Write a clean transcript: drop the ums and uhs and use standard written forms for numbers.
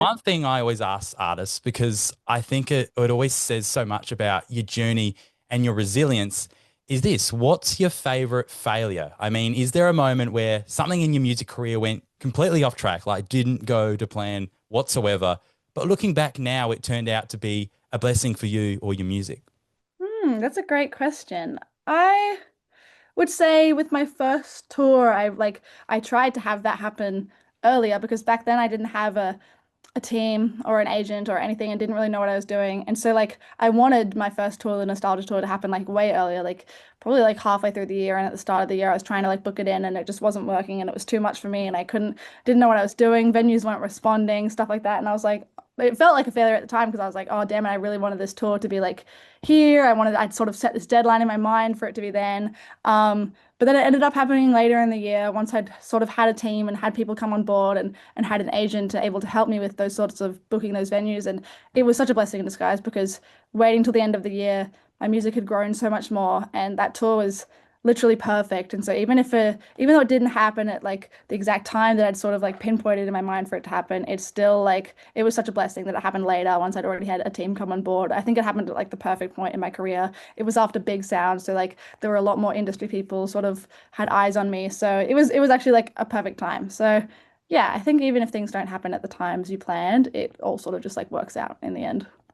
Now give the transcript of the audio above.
One thing I always ask artists, because I think it always says so much about your journey and your resilience, is this: what's your favorite failure? I mean, is there a moment where something in your music career went completely off track, like didn't go to plan whatsoever, but looking back now, it turned out to be a blessing for you or your music? That's a great question. I would say with my first tour, I tried to have that happen earlier because back then I didn't have a team or an agent or anything and didn't really know what I was doing. And so like I wanted my first tour, the Nostalgia tour, to happen like way earlier, like probably like halfway through the year and at the start of the year I was trying to like book it in and it just wasn't working and it was too much for me and I didn't know what I was doing. Venues weren't responding, stuff like that. And I was like it felt like a failure at the time because I was like, oh damn it, I really wanted this tour to be like here. I'd sort of set this deadline in my mind for it to be then. But then it ended up happening later in the year once I'd sort of had a team and had people come on board and had an agent able to help me with those sorts of booking those venues. And it was such a blessing in disguise because waiting till the end of the year, my music had grown so much more and that tour was literally perfect. And so even though it didn't happen at like the exact time that I'd sort of like pinpointed in my mind for it to happen, it's still like it was such a blessing that it happened later once I'd already had a team come on board. I think it happened at like the perfect point in my career. It was after Big Sound, so like there were a lot more industry people sort of had eyes on me. So it was actually like a perfect time. So yeah, I think even if things don't happen at the times you planned, it all sort of just like works out in the end.